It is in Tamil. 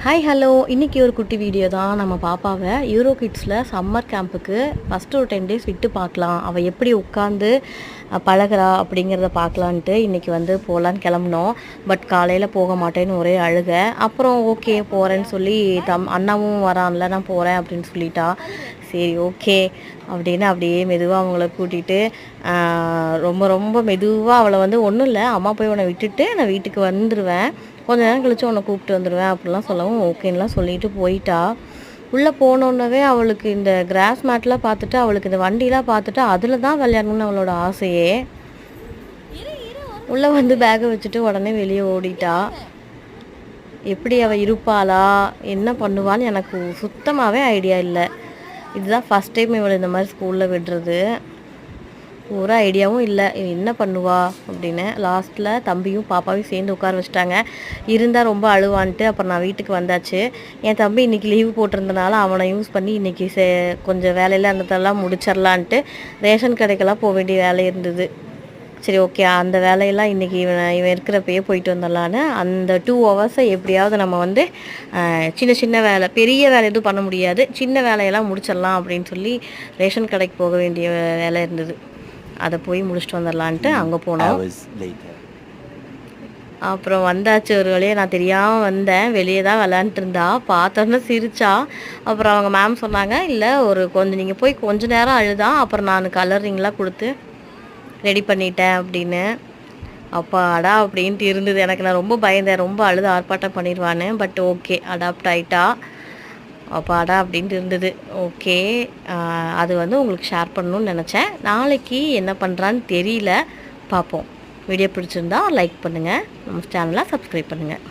ஹாய் ஹலோ இன்றைக்கி ஒரு குட்டி வீடியோ தான். நம்ம பாப்பாவை யூரோ கிட்ஸில் சம்மர் கேம்புக்கு ஃபஸ்ட்டு ஒரு 10 டேஸ் விட்டு பார்க்கலாம், அவள் எப்படி உட்காந்து பழகிறா அப்படிங்கிறத பார்க்கலான்ட்டு இன்றைக்கி போகலான்னு கிளம்புனோம். பட் காலையில் போக மாட்டேன்னு ஒரே அழுக. அப்புறம் ஓகே போகிறேன்னு சொல்லி அண்ணாவும் வரான்ல, நான் போகிறேன் அப்படின்னு சொல்லிட்டா. சரி ஓகே அப்படின்னு அப்படியே மெதுவாக அவங்கள கூட்டிகிட்டு ரொம்ப ரொம்ப மெதுவாக அவளை ஒன்றும் இல்லை, அம்மா போய் உன்னை விட்டுட்டு நான் வீட்டுக்கு வந்துடுவேன், கொஞ்சம் நேரம் கழித்து உன்னை கூப்பிட்டு வந்துடுவேன் அப்படிலாம் சொல்லவும் ஓகேன்னெலாம் சொல்லிட்டு போயிட்டா. உள்ளே போனோன்னவே அவளுக்கு இந்த கிராஸ் மேட்லாம் பார்த்துட்டு, அவளுக்கு இந்த வண்டிலாம் பார்த்துட்டு அதில் தான் விளையாடணும்னு அவளோட ஆசையே. உள்ளே பேக்கை வச்சுட்டு உடனே வெளியே ஓடிட்டா. எப்படி அவள் இருப்பாளா என்ன பண்ணுவான்னு எனக்கு சுத்தமாகவே ஐடியா இல்லை. இதுதான் ஃபஸ்ட் டைம் இவளை இந்த மாதிரி ஸ்கூலில் விடுறது. ஒரு ஐடியாவும் இல்லை என்ன பண்ணுவா அப்படின்னு. லாஸ்ட்டில் தம்பியும் பாப்பாவையும் சேர்ந்து உட்கார வச்சுட்டாங்க. இருந்தால் ரொம்ப அழுவான்ட்டு அப்புறம் நான் வீட்டுக்கு வந்தாச்சு. என் தம்பி இன்றைக்கி லீவு போட்டிருந்தனால அவனை யூஸ் பண்ணி இன்றைக்கி கொஞ்சம் வேலையில் அந்ததெல்லாம் முடிச்சிடலான்ட்டு ரேஷன் கடைக்கெல்லாம் போக வேண்டிய வேலை இருந்தது. சரி ஓகே அந்த வேலையெல்லாம் இன்றைக்கி இவன் இருக்கிறப்பயே போயிட்டு வந்துடலான்னு அந்த 2 ஹவர்ஸை எப்படியாவது நம்ம சின்ன சின்ன வேலை, பெரிய வேலை எதுவும் பண்ண முடியாது, சின்ன வேலையெல்லாம் முடிச்சிடலாம் அப்படின்னு சொல்லி ரேஷன் கடைக்கு போக வேண்டிய வேலை இருந்தது. அதை போய் முடிச்சுட்டு வந்துடலான்ட்டு அங்கே போனோம். அப்புறம் வந்தாச்சு ஒரு வழியாக. நான் தெரியாமல் வந்தேன், வெளியே தான் விளாண்டுட்டு இருந்தா, பார்த்தோன்னே சிரிச்சா. அப்புறம் அவங்க மேம் சொன்னாங்க, இல்லை நீங்கள் போய் கொஞ்சம் நேரம் அழுதான், அப்புறம் நான் கலரிங்லாம் கொடுத்து ரெடி பண்ணிட்டேன் அப்படின்னு. அப்பாடா அப்படின்ட்டு இருந்தது எனக்கு. நான் ரொம்ப பயந்தேன், ரொம்ப அழுது ஆர்ப்பாட்டம் பண்ணிடுவான்னு. பட் ஓகே அடாப்ட் ஆகிட்டா. அப்பாடா அப்படின்ட்டு இருந்தது. ஓகே அது உங்களுக்கு ஷேர் பண்ணணும்னு நினச்சேன். நாளைக்கு என்ன பண்ணுறான்னு தெரியல, பார்ப்போம். வீடியோ பிடிச்சிருந்தா லைக் பண்ணுங்கள், நம்ம சேனலை சப்ஸ்கிரைப் பண்ணுங்கள்.